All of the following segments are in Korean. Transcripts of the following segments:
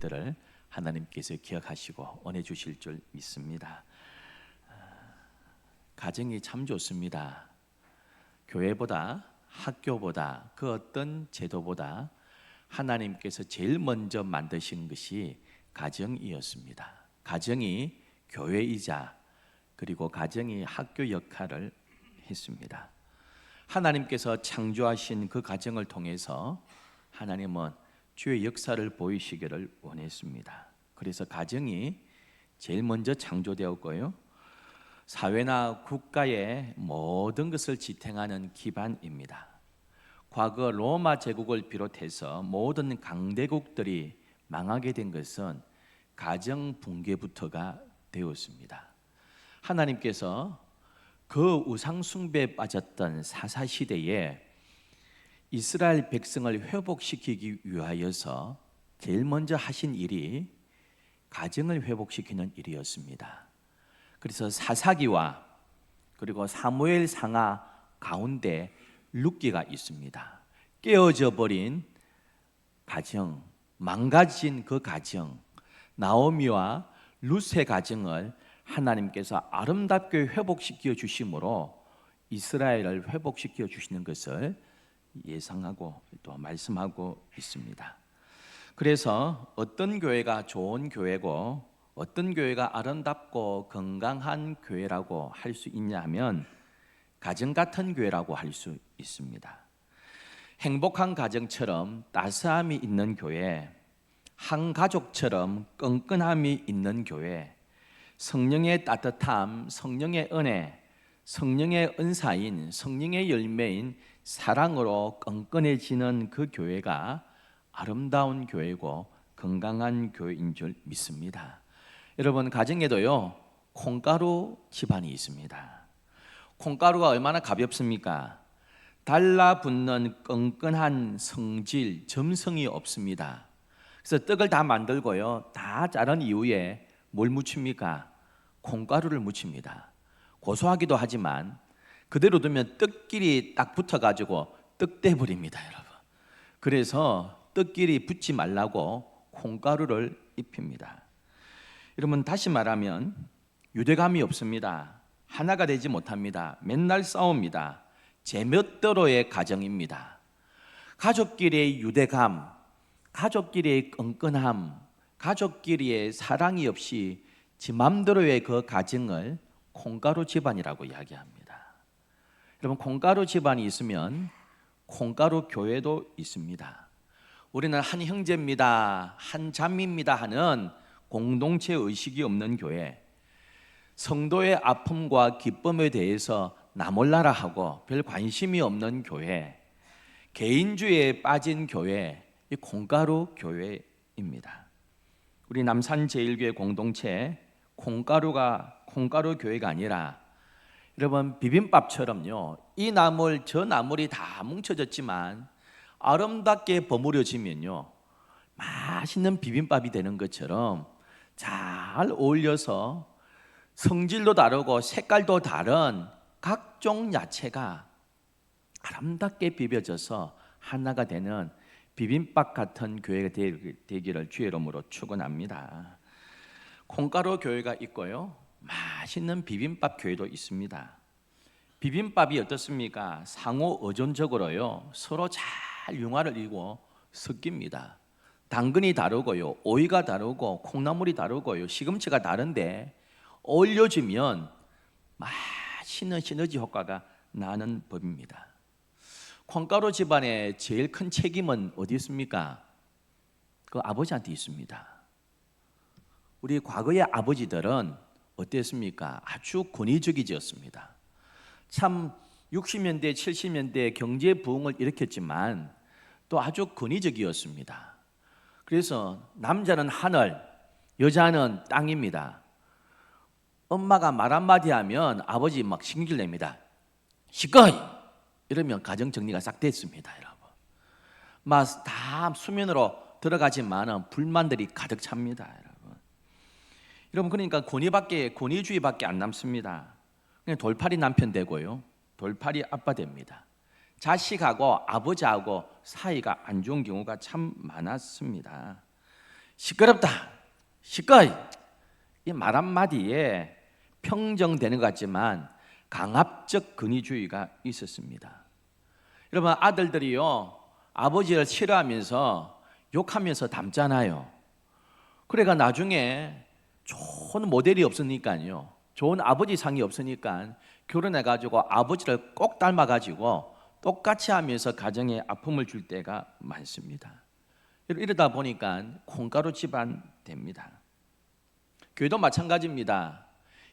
들을 하나님께서 기억하시고 원해 주실 줄 믿습니다. 가정이 참 좋습니다. 교회보다, 학교보다, 그 어떤 제도보다 하나님께서 제일 먼저 만드신 것이 가정이었습니다. 가정이 교회이자 그리고 가정이 학교 역할을 했습니다. 하나님께서 창조하신 그 가정을 통해서 하나님은 주의 역사를 보이시기를 원했습니다. 그래서 가정이 제일 먼저 창조되었고요, 사회나 국가의 모든 것을 지탱하는 기반입니다. 과거 로마 제국을 비롯해서 모든 강대국들이 망하게 된 것은 가정 붕괴부터가 되었습니다. 하나님께서 그 우상 숭배에 빠졌던 사사시대에 이스라엘 백성을 회복시키기 위하여서 제일 먼저 하신 일이 가정을 회복시키는 일이었습니다. 그래서 사사기와 그리고 사무엘 상하 가운데 룻기가 있습니다. 깨어져 버린 가정, 망가진 그 가정, 나오미와 룻의 가정을 하나님께서 아름답게 회복시켜 주심으로 이스라엘을 회복시켜 주시는 것을 예상하고 또 말씀하고 있습니다. 그래서 어떤 교회가 좋은 교회고 어떤 교회가 아름답고 건강한 교회라고 할 수 있냐 하면 가정 같은 교회라고 할 수 있습니다. 행복한 가정처럼 따스함이 있는 교회, 한 가족처럼 끈끈함이 있는 교회, 성령의 따뜻함, 성령의 은혜, 성령의 은사인, 성령의 열매인 사랑으로 끈끈해지는 그 교회가 아름다운 교회고 건강한 교회인 줄 믿습니다. 여러분, 가정에도요 콩가루 집안이 있습니다. 콩가루가 얼마나 가볍습니까? 달라붙는 끈끈한 성질, 점성이 없습니다. 그래서 떡을 다 만들고요, 다 자른 이후에 뭘 묻힙니까? 콩가루를 묻힙니다. 고소하기도 하지만 그대로 두면 떡끼리 딱 붙어가지고 떡돼 버립니다, 여러분. 그래서 떡끼리 붙지 말라고 콩가루를 입힙니다. 여러분, 다시 말하면 유대감이 없습니다. 하나가 되지 못합니다. 맨날 싸웁니다. 제멋대로의 가정입니다. 가족끼리의 유대감, 가족끼리의 끈끈함, 가족끼리의 사랑이 없이 지 맘대로의 그 가정을 콩가루 집안이라고 이야기합니다. 여러분, 콩가루 집안이 있으면 콩가루 교회도 있습니다. 우리는 한 형제입니다, 한 자매입니다 하는 공동체 의식이 없는 교회, 성도의 아픔과 기쁨에 대해서 나 몰라라 하고 별 관심이 없는 교회, 개인주의에 빠진 교회, 이 콩가루 교회입니다. 우리 남산제일교회 공동체 콩가루 교회가 아니라 여러분, 비빔밥처럼요, 이 나물 저 나물이 다 뭉쳐졌지만 아름답게 버무려지면요 맛있는 비빔밥이 되는 것처럼 잘 어울려서 성질도 다르고 색깔도 다른 각종 야채가 아름답게 비벼져서 하나가 되는 비빔밥 같은 교회가 되기를 주의 이름으로 축원합니다. 콩가루 교회가 있고요, 맛있는 비빔밥 교회도 있습니다. 비빔밥이 어떻습니까? 상호 의존적으로요 서로 잘 융화를 이루고 섞입니다. 당근이 다르고요, 오이가 다르고 콩나물이 다르고요, 시금치가 다른데 어울려지면 맛있는 시너지 효과가 나는 법입니다. 콩가루 집안의 제일 큰 책임은 어디 있습니까? 그 아버지한테 있습니다. 우리 과거의 아버지들은 어땠습니까? 아주 권위적이었습니다. 참 60년대, 70년대 경제 부흥을 일으켰지만 또 아주 권위적이었습니다. 그래서 남자는 하늘, 여자는 땅입니다. 엄마가 말 한마디 하면 아버지 막 신경 냅니다. 시끄이! 이러면 가정 정리가 싹 됐습니다, 여러분. 막 다 수면으로 들어가지만 불만들이 가득 찹니다, 여러분. 여러분, 그러니까 권위주의밖에 안 남습니다. 그냥 돌팔이 남편 되고요, 돌팔이 아빠 됩니다. 자식하고 아버지하고 사이가 안 좋은 경우가 참 많았습니다. 시끄럽다, 시꺼이. 이 말 한마디에 평정되는 것 같지만 강압적 권위주의가 있었습니다. 여러분, 아들들이요 아버지를 싫어하면서 욕하면서 닮잖아요. 그래가 나중에 좋은 모델이 없으니까요, 좋은 아버지 상이 없으니까 결혼해가지고 아버지를 꼭 닮아가지고 똑같이 하면서 가정에 아픔을 줄 때가 많습니다. 이러다 보니까 콩가루 집안 됩니다. 교회도 마찬가지입니다.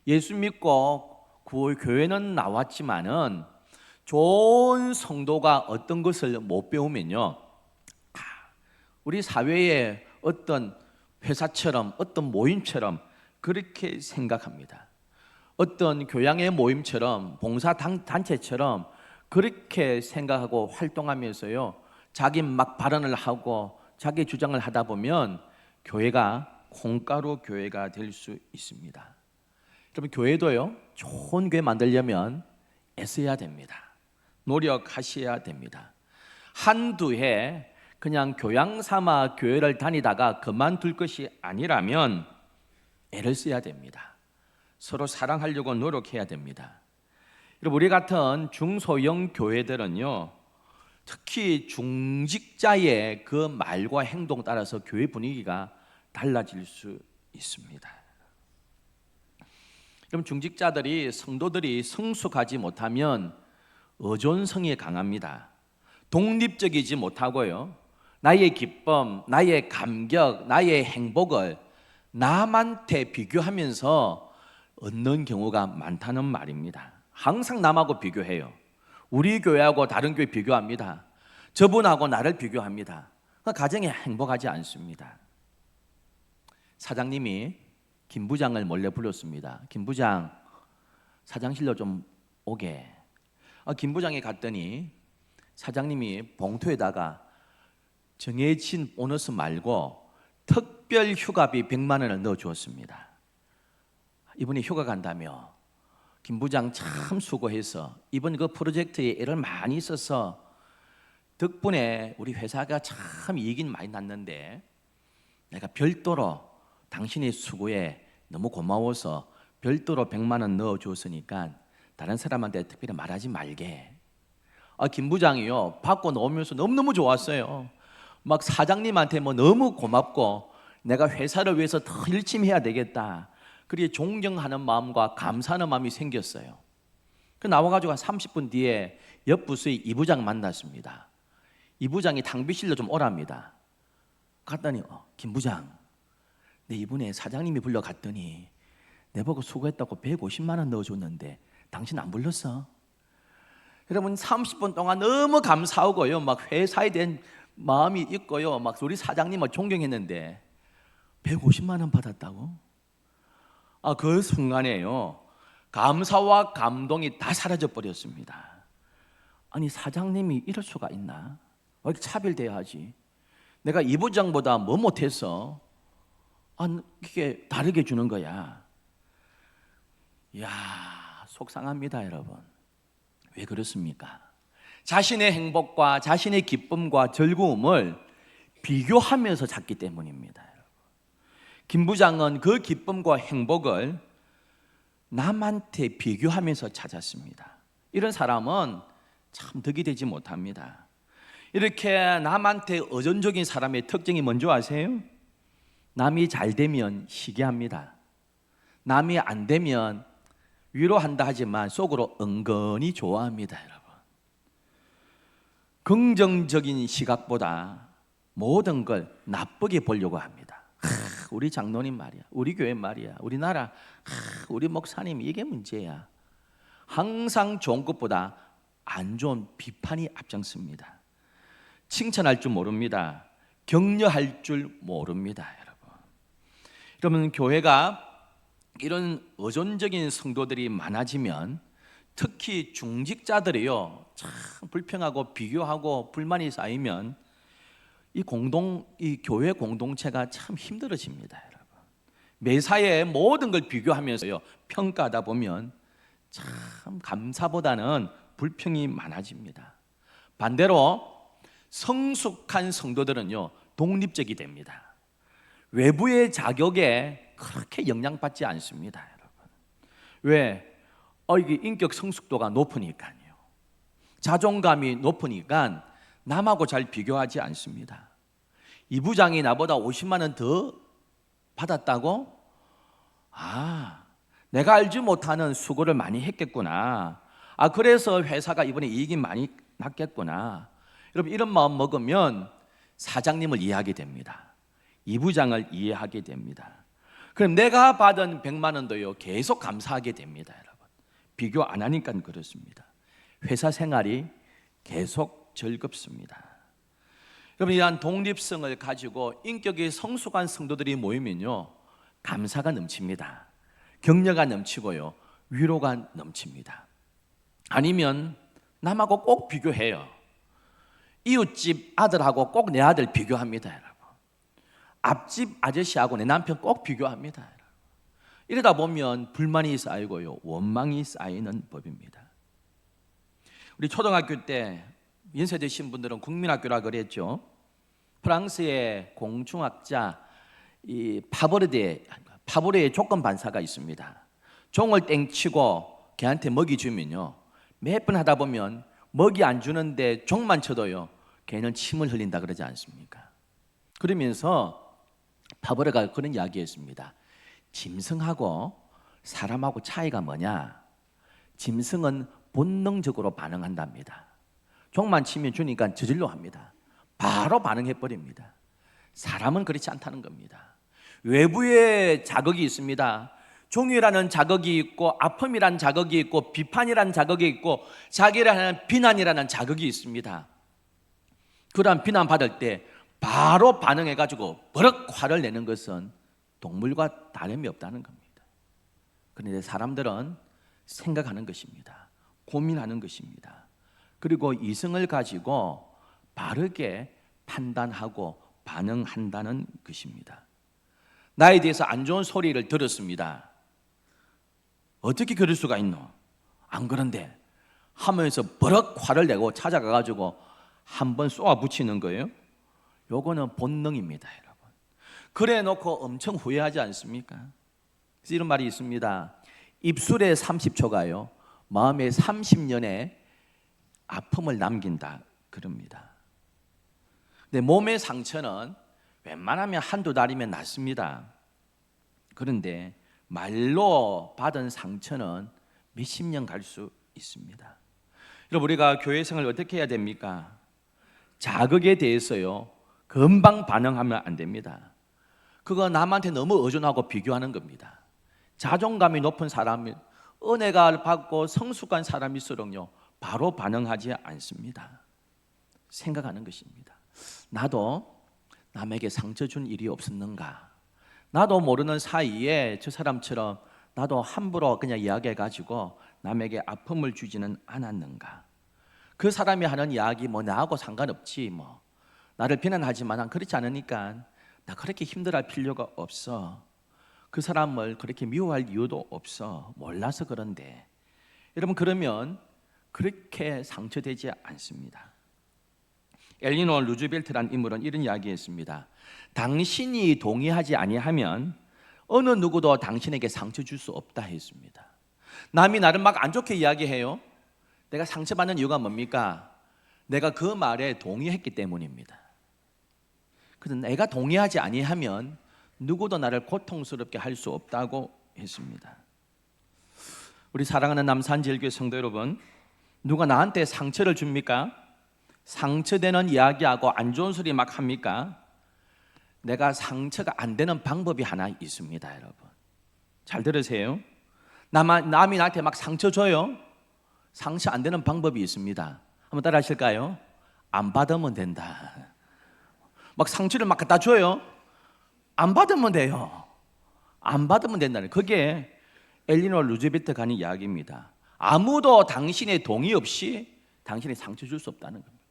예수 믿고 교회는 나왔지만은 좋은 성도가 어떤 것을 못 배우면요, 우리 사회의 어떤 회사처럼 어떤 모임처럼 그렇게 생각합니다. 어떤 교양의 모임처럼 봉사단체처럼 그렇게 생각하고 활동하면서요, 자기 막 발언을 하고 자기 주장을 하다 보면 교회가 콩가루 교회가 될 수 있습니다. 여러분, 교회도요 좋은 교회 만들려면 애써야 됩니다. 노력하셔야 됩니다. 한두 해 그냥 교양 삼아 교회를 다니다가 그만둘 것이 아니라면 애를 써야 됩니다. 서로 사랑하려고 노력해야 됩니다. 여러분, 우리 같은 중소형 교회들은요, 특히 중직자의 그 말과 행동 따라서 교회 분위기가 달라질 수 있습니다. 그럼 중직자들이, 성도들이 성숙하지 못하면 의존성이 강합니다. 독립적이지 못하고요, 나의 기쁨, 나의 감격, 나의 행복을 남한테 비교하면서 얻는 경우가 많다는 말입니다. 항상 남하고 비교해요. 우리 교회하고 다른 교회 비교합니다. 저분하고 나를 비교합니다. 가정이 행복하지 않습니다. 사장님이 김 부장을 몰래 불렀습니다. 김 부장, 사장실로 좀 오게. 김 부장이 갔더니 사장님이 봉투에다가 정해진 보너스 말고 특별 휴가비 100만 원을 넣어 주었습니다. 이분이 휴가 간다며. 김 부장 참 수고해서 이번 그 프로젝트에 애를 많이 써서 덕분에 우리 회사가 참 이익이 많이 났는데, 내가 별도로 당신의 수고에 너무 고마워서 별도로 100만 원 넣어 줬으니까 다른 사람한테 특별히 말하지 말게. 김 부장이요 받고 나오면서 너무너무 좋았어요. 막 사장님한테 뭐 너무 고맙고 내가 회사를 위해서 더 열심히 해야 되겠다, 그리고 존경하는 마음과 감사하는 마음이 생겼어요. 그 나와가지고 한 30분 뒤에 옆 부서의 이 부장 만났습니다. 이 부장이 탕비실로 좀 오랍니다. 갔더니 김 부장, 내 이번에 사장님이 불러갔더니 내보고 수고했다고 150만 원 넣어줬는데 당신 안 불렀어? 여러분, 30분 동안 너무 감사하고요, 막 회사에 대한 마음이 있고요, 막 우리 사장님을 존경했는데 150만 원 받았다고? 그 순간에요, 감사와 감동이 다 사라져 버렸습니다. 아니, 사장님이 이럴 수가 있나? 왜 이렇게 차별돼야지? 내가 이 부장보다 뭐 못해서 이게 다르게 주는 거야. 이야, 속상합니다, 여러분. 왜 그렇습니까? 자신의 행복과 자신의 기쁨과 즐거움을 비교하면서 찾기 때문입니다. 김 부장은 그 기쁨과 행복을 남한테 비교하면서 찾았습니다. 이런 사람은 참 덕이 되지 못합니다. 이렇게 남한테 의존적인 사람의 특징이 뭔지 아세요? 남이 잘 되면 시기합니다. 남이 안 되면 위로한다 하지만 속으로 은근히 좋아합니다. 여러분, 긍정적인 시각보다 모든 걸 나쁘게 보려고 합니다. 우리 장로님 말이야, 우리 교회 말이야, 우리나라, 우리 목사님, 이게 문제야. 항상 좋은 것보다 안 좋은 비판이 앞장섭니다. 칭찬할 줄 모릅니다. 격려할 줄 모릅니다. 여러분, 교회가 이런 의존적인 성도들이 많아지면, 특히 중직자들이요 참 불평하고 비교하고 불만이 쌓이면 이 교회 공동체가 참 힘들어집니다. 여러분, 매사에 모든 걸 비교하면서요 평가하다 보면 참 감사보다는 불평이 많아집니다. 반대로 성숙한 성도들은요 독립적이 됩니다. 외부의 자격에 그렇게 영향받지 않습니다, 여러분. 왜? 이게 인격 성숙도가 높으니까요. 자존감이 높으니까 남하고 잘 비교하지 않습니다. 이 부장이 나보다 50만 원 더 받았다고? 내가 알지 못하는 수고를 많이 했겠구나. 그래서 회사가 이번에 이익이 많이 났겠구나. 여러분, 이런 마음 먹으면 사장님을 이해하게 됩니다. 이 부장을 이해하게 됩니다. 그럼 내가 받은 100만 원도요, 계속 감사하게 됩니다, 여러분. 비교 안 하니까 그렇습니다. 회사 생활이 계속 즐겁습니다. 여러분, 이러한 독립성을 가지고 인격이 성숙한 성도들이 모이면요, 감사가 넘칩니다. 격려가 넘치고요, 위로가 넘칩니다. 아니면 남하고 꼭 비교해요. 이웃집 아들하고 꼭 내 아들 비교합니다, 여러분. 앞집 아저씨하고 내 남편 꼭 비교합니다, 여러분. 이러다 보면 불만이 쌓이고요, 원망이 쌓이는 법입니다. 우리 초등학교 때 연세 드신 분들은 국민학교라 그랬죠. 프랑스의 공중학자 이 파보르의 조건 반사가 있습니다. 종을 땡치고 걔한테 먹이 주면요, 몇 번 하다 보면 먹이 안 주는데 종만 쳐도요, 걔는 침을 흘린다 그러지 않습니까? 그러면서 파보르가 그런 이야기했습니다. 짐승하고 사람하고 차이가 뭐냐? 짐승은 본능적으로 반응한답니다. 종만 치면 주니까 저질러 합니다. 바로 반응해 버립니다. 사람은 그렇지 않다는 겁니다. 외부의 자극이 있습니다. 종이라는 자극이 있고, 아픔이라는 자극이 있고, 비판이라는 자극이 있고, 자기라는 비난이라는 자극이 있습니다. 그러한 비난 받을 때 바로 반응해 가지고 버럭 화를 내는 것은 동물과 다름이 없다는 겁니다. 그런데 사람들은 생각하는 것입니다. 고민하는 것입니다. 그리고 이성을 가지고 바르게 판단하고 반응한다는 것입니다. 나에 대해서 안 좋은 소리를 들었습니다. 어떻게 그럴 수가 있노? 안 그런데 하면서 버럭 화를 내고 찾아가 가지고 한번 쏘아 붙이는 거예요. 요거는 본능입니다, 여러분. 그래 놓고 엄청 후회하지 않습니까? 그래서 이런 말이 있습니다. 입술의 30초가요, 마음의 30년의 아픔을 남긴다 그럽니다. 근데 몸의 상처는 웬만하면 한두 달이면 낫습니다. 그런데 말로 받은 상처는 몇십 년 갈 수 있습니다. 여러분, 우리가 교회 생활 어떻게 해야 됩니까? 자극에 대해서요, 금방 반응하면 안 됩니다. 그거 남한테 너무 의존하고 비교하는 겁니다. 자존감이 높은 사람이, 은혜가 받고 성숙한 사람일수록요, 바로 반응하지 않습니다. 생각하는 것입니다. 나도 남에게 상처 준 일이 없었는가? 나도 모르는 사이에 저 사람처럼 나도 함부로 그냥 이야기해가지고 남에게 아픔을 주지는 않았는가? 그 사람이 하는 이야기 나하고 상관없지, 나를 비난하지만 난 그렇지 않으니까 나 그렇게 힘들어할 필요가 없어. 그 사람을 그렇게 미워할 이유도 없어. 몰라서 그런데. 여러분, 그러면 그렇게 상처되지 않습니다. 엘리노 루즈벨트란 인물은 이런 이야기했습니다. 당신이 동의하지 아니하면 어느 누구도 당신에게 상처 줄 수 없다 했습니다. 남이 나를 막 안 좋게 이야기해요. 내가 상처받는 이유가 뭡니까? 내가 그 말에 동의했기 때문입니다. 그런데 내가 동의하지 아니하면 누구도 나를 고통스럽게 할 수 없다고 했습니다. 우리 사랑하는 남산제일교회 성도 여러분, 누가 나한테 상처를 줍니까? 상처되는 이야기하고 안 좋은 소리 막 합니까? 내가 상처가 안 되는 방법이 하나 있습니다, 여러분. 잘 들으세요. 남이 나한테 막 상처 줘요. 상처 안 되는 방법이 있습니다. 한번 따라 하실까요? 안 받으면 된다. 막 상처를 막 갖다 줘요. 안 받으면 돼요. 안 받으면 된다는, 그게 엘리노 루즈벨트가 하는 이야기입니다. 아무도 당신의 동의 없이 당신의 상처 줄 수 없다는 겁니다.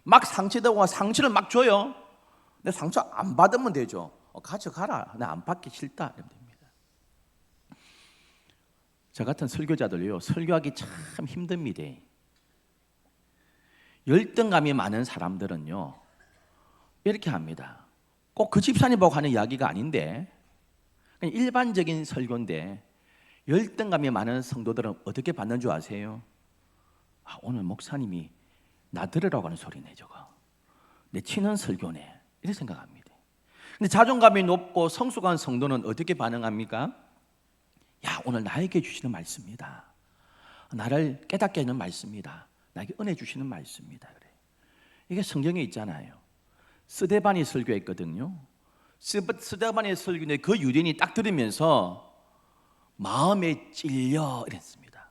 막 상처되고 상처를 막 줘요. 내 상처 안 받으면 되죠. 가져가라. 나 안 받기 싫다. 이러면 됩니다. 저 같은 설교자들요, 설교하기 참 힘듭니다. 열등감이 많은 사람들은요, 이렇게 합니다. 꼭 그 집사님하고 하는 이야기가 아닌데 그냥 일반적인 설교인데 열등감이 많은 성도들은 어떻게 받는 줄 아세요? 오늘 목사님이 나 들으라고 하는 소리네, 저거 내 치는 설교네, 이렇게 생각합니다. 근데 자존감이 높고 성숙한 성도는 어떻게 반응합니까? 야, 오늘 나에게 주시는 말씀이다, 나를 깨닫게 하는 말씀이다, 나에게 은혜 주시는 말씀이다. 그래. 이게 성경에 있잖아요. 스데반이 설교했거든요. 스데반의 설교인데 그 유대인이 딱 들으면서 마음에 찔려 이랬습니다.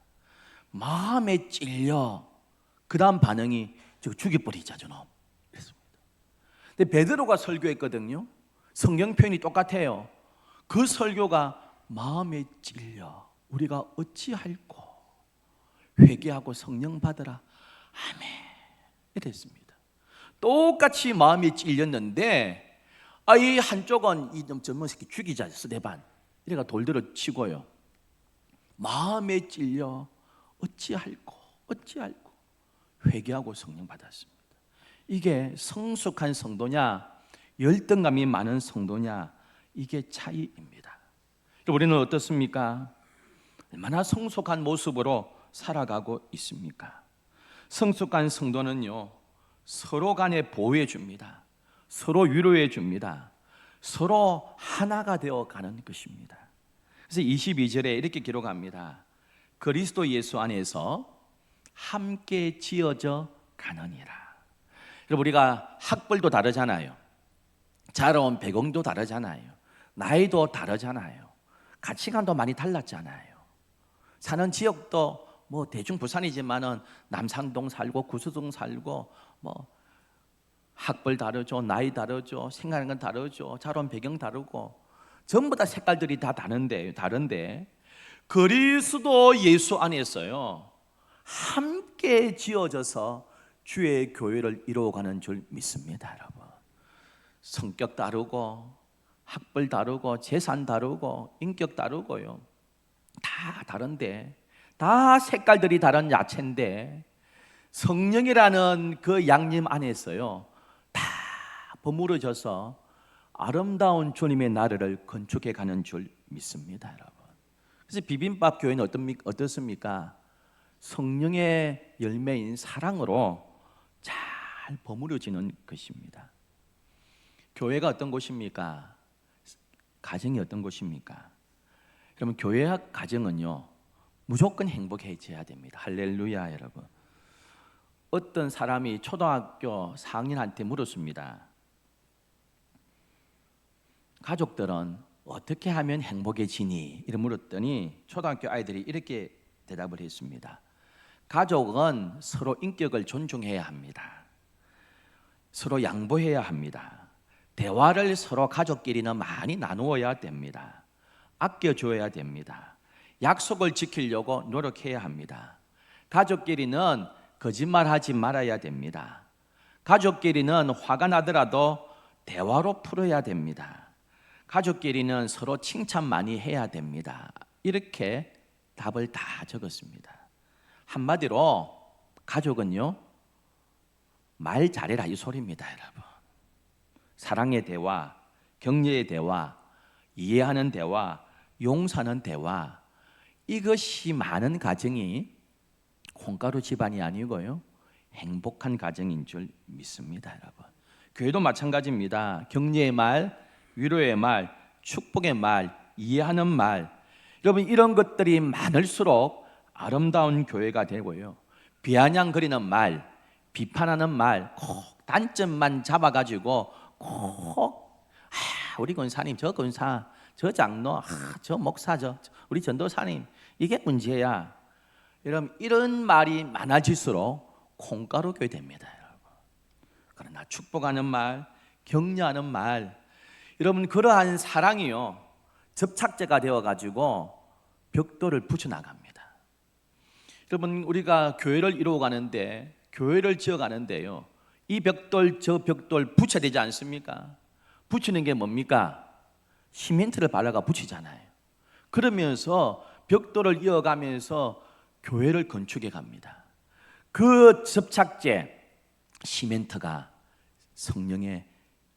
마음에 찔려. 그 다음 반응이 저거 죽여버리자 저놈 이랬습니다. 근데 베드로가 설교했거든요. 성경 표현이 똑같아요. 그 설교가 마음에 찔려 우리가 어찌할꼬 회개하고 성령 받으라 아멘 이랬습니다. 똑같이 마음이 찔렸는데 이 한쪽은 이 젊은 새끼 죽이자 스데반 이래가 돌들어 치고요, 마음에 찔려 어찌할꼬 회개하고 성령 받았습니다. 이게 성숙한 성도냐 열등감이 많은 성도냐, 이게 차이입니다. 우리는 어떻습니까? 얼마나 성숙한 모습으로 살아가고 있습니까? 성숙한 성도는요, 서로 간에 보호해 줍니다. 서로 위로해 줍니다. 서로 하나가 되어 가는 것입니다. 그래서 22절에 이렇게 기록합니다. 그리스도 예수 안에서 함께 지어져 가느니라. 여러분, 우리가 학벌도 다르잖아요. 자라온 배경도 다르잖아요. 나이도 다르잖아요. 가치관도 많이 달랐잖아요. 사는 지역도 뭐 대충 부산이지만은 남산동 살고 구수동 살고 뭐 학벌 다르죠, 나이 다르죠, 생각하는 건 다르죠, 자라온 배경 다르고 전부 다 색깔들이 다 다른데 그리스도 예수 안에서요 함께 지어져서 주의 교회를 이루어가는 줄 믿습니다. 여러분, 성격 다르고 학벌 다르고 재산 다르고 인격 다르고요, 다 다른데 다 색깔들이 다른 야채인데 성령이라는 그 양념 안에서요 다 버무려져서 아름다운 주님의 나라를 건축해 가는 줄 믿습니다. 여러분, 그래서 비빔밥 교회는 어떻습니까? 성령의 열매인 사랑으로 잘 버무려지는 것입니다. 교회가 어떤 곳입니까? 가정이 어떤 곳입니까? 그러면 교회와 가정은요 무조건 행복해져야 됩니다. 할렐루야. 여러분, 어떤 사람이 초등학교 4학년한테 물었습니다. 가족들은 어떻게 하면 행복해지니? 이렇게 물었더니 초등학교 아이들이 이렇게 대답을 했습니다. 가족은 서로 인격을 존중해야 합니다. 서로 양보해야 합니다. 대화를 서로 가족끼리는 많이 나누어야 됩니다. 아껴줘야 됩니다. 약속을 지키려고 노력해야 합니다. 가족끼리는 거짓말하지 말아야 됩니다. 가족끼리는 화가 나더라도 대화로 풀어야 됩니다. 가족끼리는 서로 칭찬 많이 해야 됩니다. 이렇게 답을 다 적었습니다. 한마디로 가족은요 말 잘해라 이 소리입니다. 여러분, 사랑의 대화, 격려의 대화, 이해하는 대화, 용서하는 대화, 이것이 많은 가정이 콩가루 집안이 아니고요 행복한 가정인 줄 믿습니다. 여러분, 교회도 마찬가지입니다. 격려의 말, 위로의 말, 축복의 말, 이해하는 말, 여러분 이런 것들이 많을수록 아름다운 교회가 되고요, 비아냥거리는 말, 비판하는 말, 꼭 단점만 잡아가지고 꼭 우리 권사님, 저 권사, 저 장로, 저 목사, 우리 전도사님, 이게 문제야. 여러분, 이런 말이 많아질수록 콩가루 교회 됩니다. 여러분, 그러나 축복하는 말, 격려하는 말, 여러분 그러한 사랑이요 접착제가 되어가지고 벽돌을 붙여나갑니다. 여러분, 우리가 교회를 이루어가는데, 교회를 지어가는데요 이 벽돌 저 벽돌 붙여야 되지 않습니까? 붙이는 게 뭡니까? 시멘트를 발라가 붙이잖아요. 그러면서 벽돌을 이어가면서 교회를 건축해 갑니다. 그 접착제 시멘트가 성령의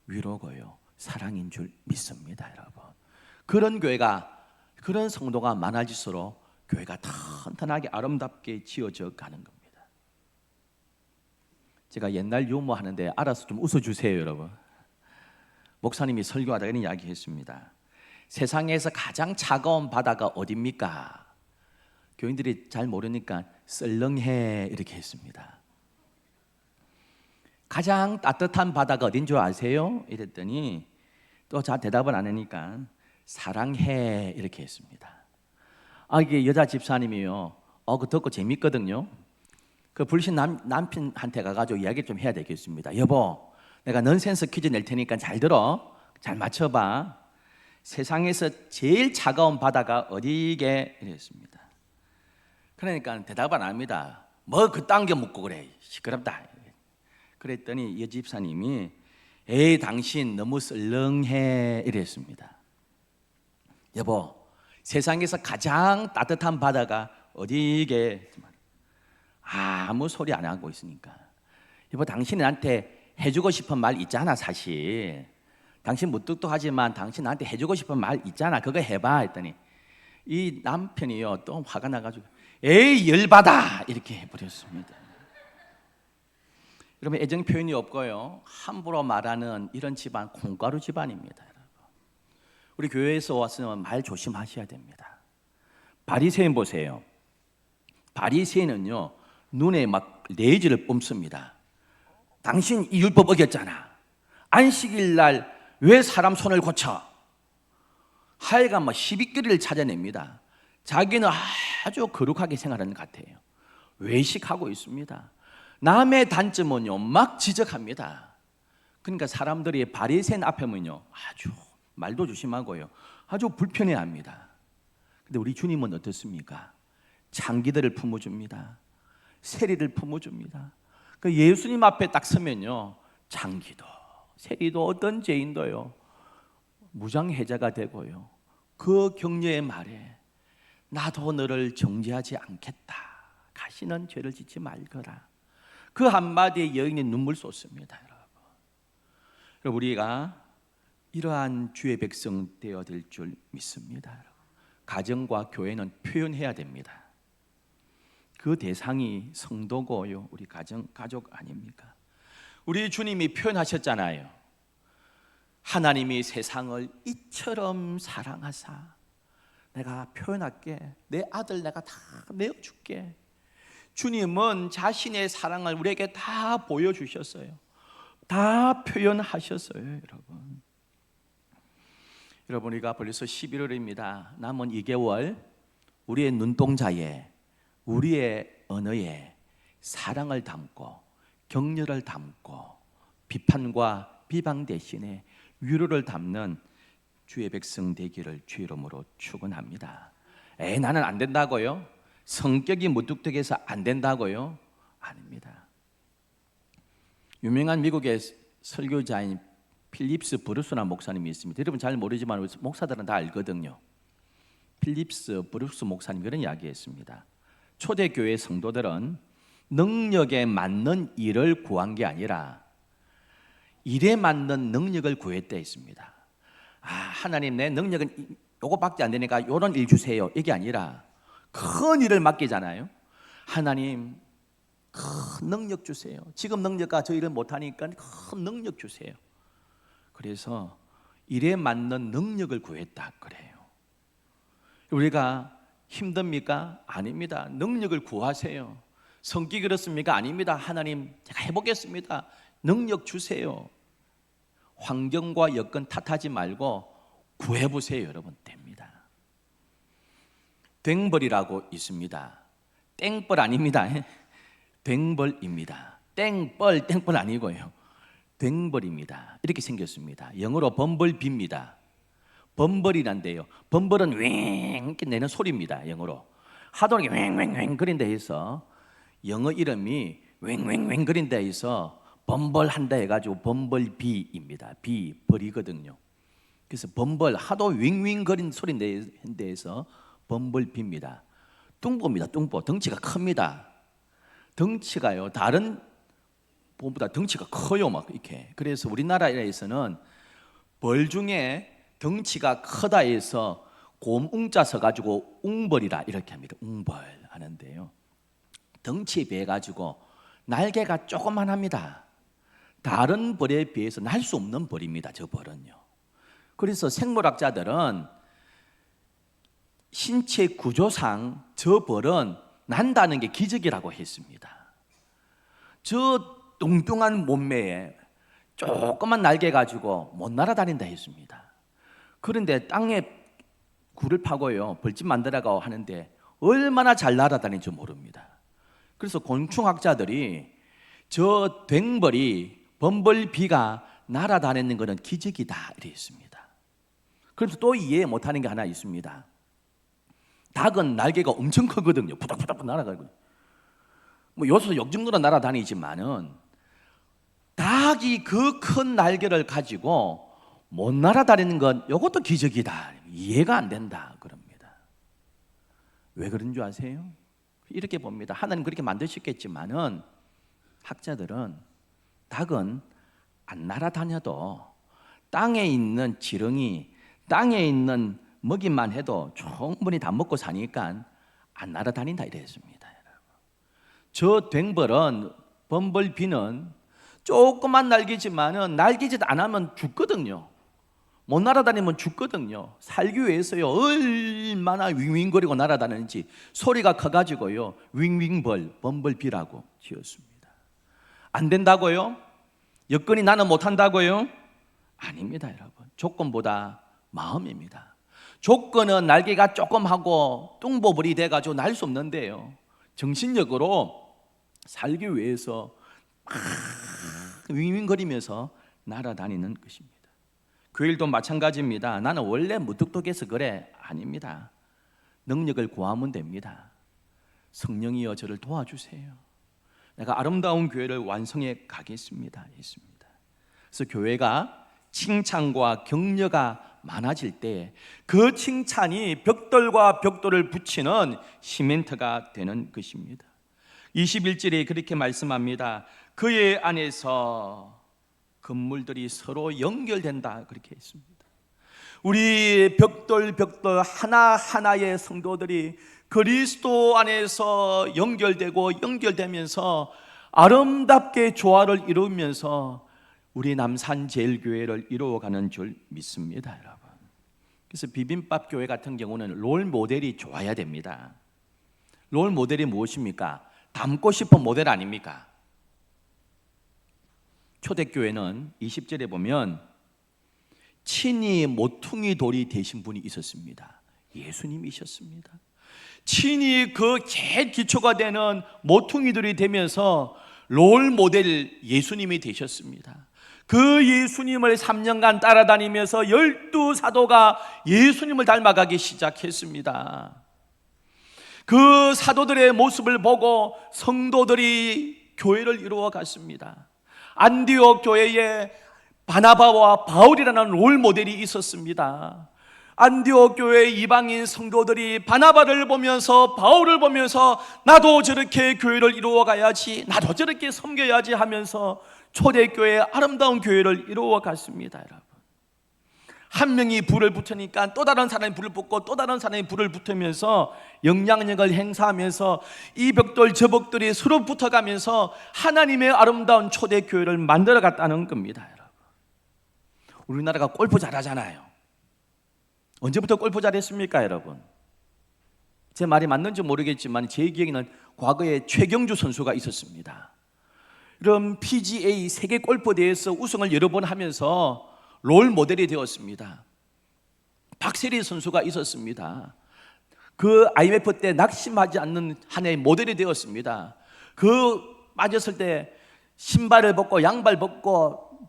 위로고요 사랑인 줄 믿습니다, 여러분. 그런 교회가, 그런 성도가 많아질수록 교회가 튼튼하게 아름답게 지어져 가는 겁니다. 제가 옛날 유머 하는데 알아서 좀 웃어주세요, 여러분. 목사님이 설교하다가 이런 이야기 했습니다. 세상에서 가장 차가운 바다가 어딥니까? 교인들이 잘 모르니까 썰렁해 이렇게 했습니다. 가장 따뜻한 바다가 어딘 줄 아세요? 이랬더니 또 잘 대답을 안 하니까 사랑해 이렇게 했습니다. 이게 여자 집사님이요. 그거 듣고 재밌거든요. 그 불신 남편한테 가가지고 이야기 좀 해야 되겠습니다. 여보, 내가 넌센스 퀴즈 낼 테니까 잘 들어. 잘 맞춰봐. 세상에서 제일 차가운 바다가 어디게? 이랬습니다. 그러니까 대답을 안 합니다. 뭐 그딴 게 묻고 그래. 시끄럽다. 그랬더니 이 집사님이 에이 당신 너무 썰렁해 이랬습니다. 여보, 세상에서 가장 따뜻한 바다가 어디게? 아무 소리 안 하고 있으니까. 여보, 당신이 나한테 해주고 싶은 말 있잖아. 사실 당신 무뚝뚝하지만 당신 나한테 해주고 싶은 말 있잖아. 그거 해봐 했더니 이 남편이요 또 화가 나가지고 에이 열받아 이렇게 해버렸습니다. 여러분, 애정 표현이 없고요 함부로 말하는 이런 집안 콩가루 집안입니다. 여러분, 우리 교회에서 왔으면 말 조심하셔야 됩니다. 바리새인 보세요. 바리새인은요 눈에 막 레이저를 뿜습니다. 당신 이 율법 어겼잖아. 안식일 날 왜 사람 손을 고쳐? 하여간 막 시비거리를 찾아냅니다. 자기는 아주 거룩하게 생활하는 것 같아요. 외식하고 있습니다. 남의 단점은요 막 지적합니다. 그러니까 사람들이 바리새인 앞에면요 아주 말도 조심하고요 아주 불편해합니다. 근데 우리 주님은 어떻습니까? 창기들을 품어줍니다. 세리를 품어줍니다. 그 예수님 앞에 딱 서면요 창기도 세리도 어떤 죄인도요 무장해자가 되고요 그 격려의 말에 나도 너를 정죄하지 않겠다. 가시는 죄를 짓지 말거라. 그 한마디에 여인이 눈물 쏟습니다. 여러분, 우리가 이러한 주의 백성 되어야 될 줄 믿습니다. 가정과 교회는 표현해야 됩니다. 그 대상이 성도고요 우리 가족 아닙니까? 우리 주님이 표현하셨잖아요. 하나님이 세상을 이처럼 사랑하사 내가 표현할게. 내 아들 내가 다 내어줄게. 주님은 자신의 사랑을 우리에게 다 보여주셨어요. 다 표현하셨어요. 여러분 우리가 벌써 11월입니다 남은 2개월 우리의 눈동자에 우리의 언어에 사랑을 담고 격려를 담고 비판과 비방 대신에 위로를 담는 주의 백성 되기를 주 이름으로 축원합니다. 나는 안 된다고요? 성격이 무뚝뚝해서 안 된다고요? 아닙니다. 유명한 미국의 설교자인 필립스 브루스나 목사님이 있습니다. 여러분 잘 모르지만 목사들은 다 알거든요. 필립스 브루스 목사님 그런 이야기했습니다. 초대교회 성도들은 능력에 맞는 일을 구한 게 아니라 일에 맞는 능력을 구했다 했습니다. 하나님 내 능력은 요거밖에 안 되니까 이런 일 주세요. 이게 아니라 큰 일을 맡기잖아요. 하나님 큰 능력 주세요. 지금 능력과 저 일을 못하니까 큰 능력 주세요. 그래서 일에 맞는 능력을 구했다 그래요. 우리가 힘듭니까? 아닙니다. 능력을 구하세요. 성격이 그렇습니까? 아닙니다. 하나님 제가 해보겠습니다. 능력 주세요. 환경과 여건 탓하지 말고 구해보세요. 여러분 됩니다. 댕벌이라고 있습니다. 땡벌 아닙니다. 댕벌입니다. 땡벌 아니고요. 댕벌입니다. 이렇게 생겼습니다. 영어로 범벌비입니다. 범벌이란데요. 범벌은 윙 이렇게 내는 소리입니다. 영어로 하도 이렇게 윙 그린다 해서 영어 이름이 윙 그린다 해서 범벌한다 해가지고 범벌비입니다. 비 벌이거든요. 그래서 범벌 하도 윙 거린 소리인데 해서 범벌비입니다. 뚱보입니다. 뚱보 덩치가 큽니다. 덩치가요 다른 보보다 덩치가 커요 막 이렇게. 그래서 우리나라에서는 벌 중에 덩치가 크다 해서 곰웅자 써가지고 웅벌이라 이렇게 합니다. 웅벌 하는데요, 덩치에 비해 가지고 날개가 조그만합니다. 다른 벌에 비해서 날 수 없는 벌입니다, 저 벌은요. 그래서 생물학자들은 신체 구조상 저 벌은 난다는 게 기적이라고 했습니다. 저 뚱뚱한 몸매에 조그만 날개 가지고 못 날아다닌다 했습니다. 그런데 땅에 굴을 파고요, 벌집 만들어가고 하는데 얼마나 잘 날아다니는지 모릅니다. 그래서 곤충학자들이 저 댕벌이, 범벌비가 날아다니는 것은 기적이다 이랬습니다. 그래서 또 이해 못하는 게 하나 있습니다. 닭은 날개가 엄청 크거든요. 부닥부닥 날아가거든요. 뭐 요새 역정도로 날아다니지만은 닭이 그 큰 날개를 가지고 못 날아다니는 건 이것도 기적이다, 이해가 안 된다 그럽니다. 왜 그런 줄 아세요? 이렇게 봅니다. 하나님 그렇게 만드셨겠지만은 학자들은 닭은 안 날아다녀도 땅에 있는 지렁이, 땅에 있는 먹이만 해도 충분히 다 먹고 사니까 안 날아다닌다 이랬습니다. 저 댕벌은, 범벌비는 조그만 날개지만은 날개짓 안 하면 죽거든요. 못 날아다니면 죽거든요. 살기 위해서요 얼마나 윙윙거리고 날아다니는지, 소리가 커가지고요 윙윙벌, 범벌비라고 지었습니다. 안 된다고요? 여건이 나는 못한다고요? 아닙니다 여러분. 조건보다 마음입니다. 조건은 날개가 조금 하고 뚱보벌이 돼가지고 날 수 없는데요, 정신력으로 살기 위해서 막 윙윙거리면서 날아다니는 것입니다. 교일도 마찬가지입니다. 나는 원래 무뚝뚝해서 그래, 아닙니다. 능력을 구하면 됩니다. 성령이여 저를 도와주세요. 내가 아름다운 교회를 완성해 가겠습니다 했습니다. 그래서 교회가 칭찬과 격려가 많아질 때 그 칭찬이 벽돌과 벽돌을 붙이는 시멘트가 되는 것입니다. 21절에 그렇게 말씀합니다. 그의 안에서 건물들이 서로 연결된다 그렇게 했습니다. 우리 벽돌 하나하나의 성도들이 그리스도 안에서 연결되면서 아름답게 조화를 이루면서 우리 남산제일교회를 이루어가는 줄 믿습니다 여러분. 그래서 비빔밥 교회 같은 경우는 롤 모델이 좋아야 됩니다. 롤 모델이 무엇입니까? 닮고 싶은 모델 아닙니까? 초대교회는 20절에 보면 친히 모퉁이 돌이 되신 분이 있었습니다. 예수님이셨습니다. 친히 그 제일 기초가 되는 모퉁이 돌이 되면서 롤 모델 예수님이 되셨습니다. 그 예수님을 3년간 따라다니면서 12사도가 예수님을 닮아가기 시작했습니다. 그 사도들의 모습을 보고 성도들이 교회를 이루어 갔습니다. 안디옥 교회에 바나바와 바울이라는 롤 모델이 있었습니다. 안디옥 교회 이방인 성도들이 바나바를 보면서, 바울을 보면서 나도 저렇게 교회를 이루어 가야지, 나도 저렇게 섬겨야지 하면서 초대교회의 아름다운 교회를 이루어 갔습니다 여러분. 한 명이 불을 붙으니까 또 다른 사람이 불을 붙고 또 다른 사람이 불을 붙으면서 영향력을 행사하면서 이 벽돌 저 벽돌이 서로 붙어가면서 하나님의 아름다운 초대교회를 만들어 갔다는 겁니다 여러분. 우리나라가 골프 잘하잖아요. 언제부터 골프 잘했습니까 여러분? 제 말이 맞는지 모르겠지만 제 기억에는 과거에 최경주 선수가 있었습니다. 이런 PGA 세계 골프 대회에서 우승을 여러 번 하면서 롤 모델이 되었습니다. 박세리 선수가 있었습니다. 그 IMF 때 낙심하지 않는 하나의 모델이 되었습니다. 그 맞았을 때 신발을 벗고 양발 벗고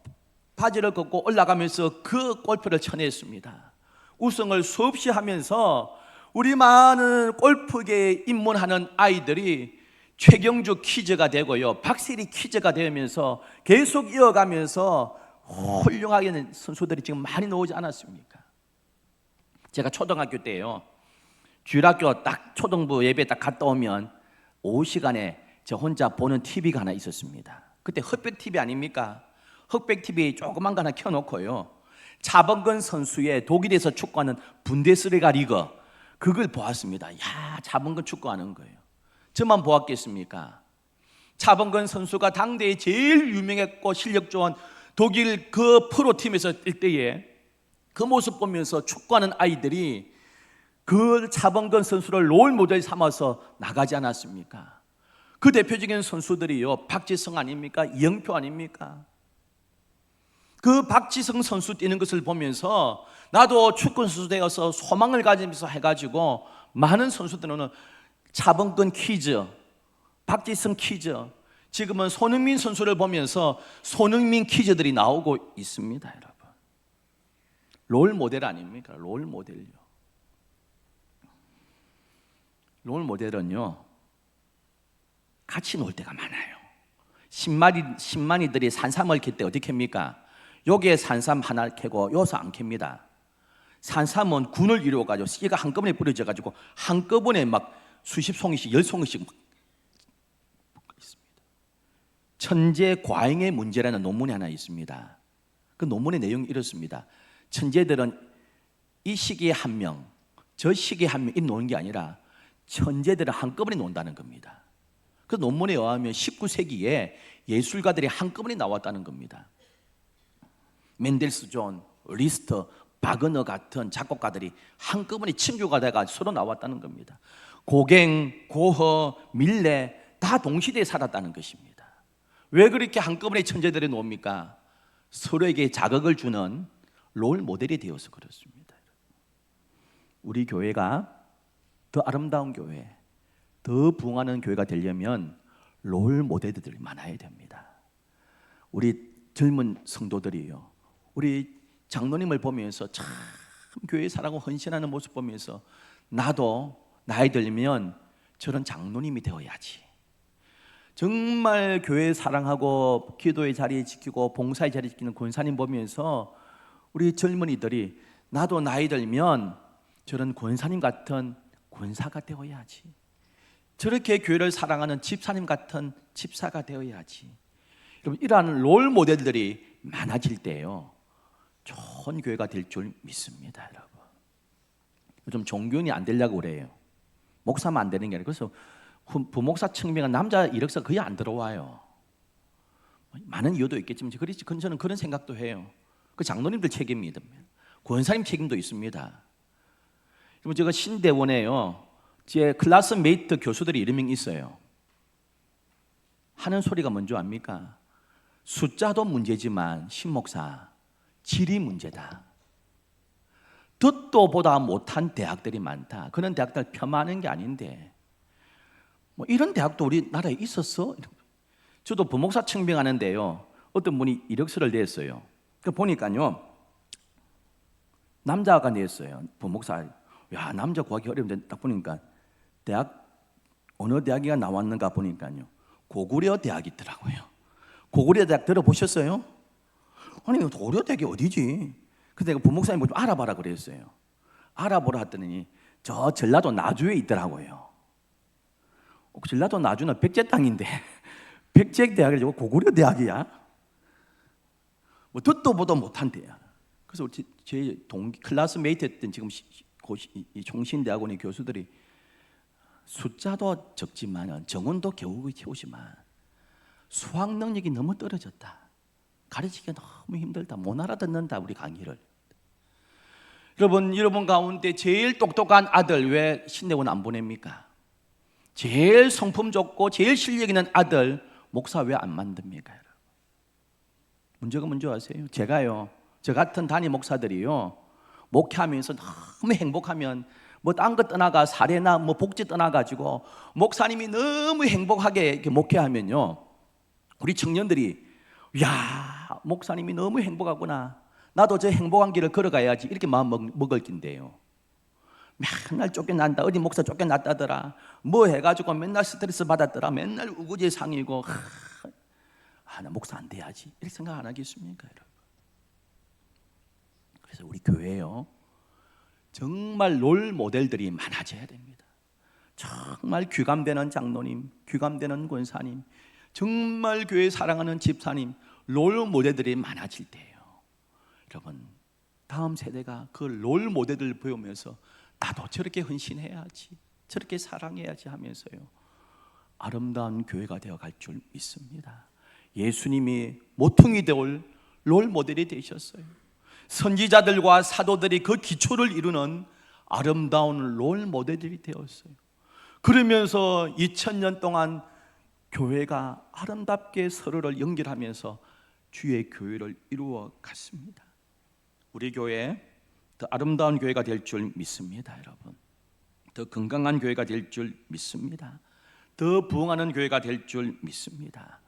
바지를 걷고 올라가면서 그 골프를 쳐냈습니다. 우승을 수없이 하면서 우리 많은 골프계에 입문하는 아이들이 최경주 퀴즈가 되고요, 박세리 퀴즈가 되면서 계속 이어가면서 훌륭하게 선수들이 지금 많이 나오지 않았습니까? 제가 초등학교 때요, 주일학교 딱 초등부 예배 딱 갔다 오면 오후 시간에 저 혼자 보는 TV가 하나 있었습니다. 그때 흑백 TV 아닙니까? 흑백 TV 조그만 거 하나 켜놓고요, 차범근 선수의 독일에서 축구하는 분데스리가 리그, 그걸 보았습니다. 야, 차범근 축구하는 거예요. 저만 보았겠습니까? 차범근 선수가 당대에 제일 유명했고 실력 좋은 독일 그 프로팀에서 뛸 때에 그 모습 보면서 축구하는 아이들이 그 차범근 선수를 롤 모델 삼아서 나가지 않았습니까? 그 대표적인 선수들이요, 박지성 아닙니까? 이영표 아닙니까? 그 박지성 선수 뛰는 것을 보면서 나도 축구 선수 되어서 소망을 가지면서 해가지고 많은 선수들은 차범근 퀴즈, 박지성 퀴즈, 지금은 손흥민 선수를 보면서 손흥민 퀴즈들이 나오고 있습니다. 여러분, 롤 모델 아닙니까? 롤 모델요. 롤 모델은요, 같이 놀 때가 많아요. 신만이들이 산삼을 캘 때 어떻게 합니까? 여기에 산삼 하나 캐고 여기서 안 캡니다. 산삼은 군을 이루어가지고 씨가 한꺼번에 뿌려져가지고 한꺼번에 막 수십 송이씩, 열 송이씩 막 있습니다. 천재 과잉의 문제라는 논문이 하나 있습니다. 그 논문의 내용이 이렇습니다. 천재들은 이 시기에 한 명, 저 시기에 한 명 이 노는 게 아니라 천재들은 한꺼번에 논다는 겁니다. 그 논문에 의하면 19세기에 예술가들이 한꺼번에 나왔다는 겁니다. 멘델스 존, 리스터, 바그너 같은 작곡가들이 한꺼번에 친교가 돼가 서로 나왔다는 겁니다. 고갱, 고허, 밀레 다 동시대에 살았다는 것입니다. 왜 그렇게 한꺼번에 천재들이 놉니까? 서로에게 자극을 주는 롤 모델이 되어서 그렇습니다. 우리 교회가 더 아름다운 교회, 더 부흥하는 교회가 되려면 롤 모델들이 많아야 됩니다. 우리 젊은 성도들이요, 우리 장로님을 보면서 참 교회 사랑하고 헌신하는 모습 보면서 나도 나이 들면 저런 장로님이 되어야지. 정말 교회 사랑하고 기도의 자리 지키고 봉사의 자리 지키는 권사님 보면서 우리 젊은이들이 나도 나이 들면 저런 권사님 같은 권사가 되어야지. 저렇게 교회를 사랑하는 집사님 같은 집사가 되어야지. 여러분, 이러한 롤 모델들이 많아질 때요, 좋은 교회가 될 줄 믿습니다. 여러분, 요즘 종교인이 안 되려고 그래요. 목사만 안 되는 게 아니라. 그래서 부목사 청명한 남자 이력서 거의 안 들어와요. 많은 이유도 있겠지만 저는 그런 생각도 해요. 그 장로님들 책임입니다. 권사님 책임도 있습니다. 여러분, 제가 신대원에요, 제 클래스메이트 교수들이 여러 명 있어요. 하는 소리가 뭔지 압니까? 숫자도 문제지만 신목사, 질이 문제다. 듣도 보다 못한 대학들이 많다. 그런 대학들 폄하하는 게 아닌데 뭐 이런 대학도 우리나라에 있었어? 저도 부목사 청빙하는데요, 어떤 분이 이력서를 냈어요. 그 보니까요, 남자가 냈어요. 부목사. 야, 남자 구하기 어려운데 딱 보니까 대학 어느 대학이가 나왔는가 보니까요, 고구려 대학이 있더라고요. 고구려 대학 들어보셨어요? 아니, 고구려 대학이 어디지? 근데 내가 부목사님 뭐 좀 알아봐라 그랬어요. 알아보라 했더니 저 전라도 나주에 있더라고요. 전라도 나주는 백제 땅인데 백제 대학을 저거 고구려 대학이야? 뭐 듣도 보도 못한 대학. 그래서 제 동기 클래스메이트였던 지금 총신대학원의 교수들이 숫자도 적지만 정원도 겨우 채우지만 수학 능력이 너무 떨어졌다. 가르치기가 너무 힘들다. 못 알아듣는다, 우리 강의를. 여러분 가운데 제일 똑똑한 아들 왜 신대원 안 보냅니까? 제일 성품 좋고 제일 실력 있는 아들 목사 왜 안 만듭니까? 문제가 뭔지 아세요? 제가요, 저 같은 담임 목사들이요, 목회하면서 너무 행복하면 뭐 딴 거 떠나가 사례나 뭐 복지 떠나가지고 목사님이 너무 행복하게 이렇게 목회하면요, 우리 청년들이 야, 목사님이 너무 행복하구나, 나도 저 행복한 길을 걸어가야지, 이렇게 마음 먹을 긴데요, 맨날 쫓겨난다, 어디 목사 쫓겨났다더라, 뭐 해가지고 맨날 스트레스 받았더라, 맨날 우구제상이고, 나 목사 안 돼야지, 이렇게 생각 안 하겠습니까, 여러분? 그래서 우리 교회요, 정말 롤 모델들이 많아져야 됩니다. 정말 귀감되는 장로님, 귀감되는 권사님, 정말 교회 사랑하는 집사님, 롤 모델들이 많아질 때예요. 여러분, 다음 세대가 그 롤 모델을 보면서 나도 저렇게 헌신해야지, 저렇게 사랑해야지 하면서요, 아름다운 교회가 되어갈 줄 믿습니다. 예수님이 모퉁이 되올 롤 모델이 되셨어요. 선지자들과 사도들이 그 기초를 이루는 아름다운 롤 모델들이 되었어요. 그러면서 2000년 동안 교회가 아름답게 서로를 연결하면서 주의 교회를 이루어 갔습니다. 우리 교회 더 아름다운 교회가 될 줄 믿습니다. 여러분, 더 건강한 교회가 될 줄 믿습니다. 더 부흥하는 교회가 될 줄 믿습니다.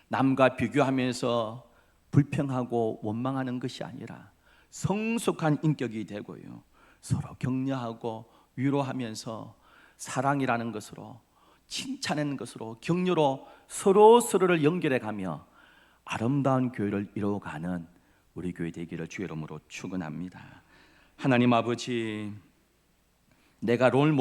남과 비교하면서 불평하고 원망하는 것이 아니라 성숙한 인격이 되고요, 서로 격려하고 위로하면서 사랑이라는 것으로, 칭찬하는 것으로, 격려로 서로를 연결해 가며 아름다운 교회를 이루어가는 우리 교회 되기를 주의 이름으로 축원합니다. 하나님 아버지, 내가 롤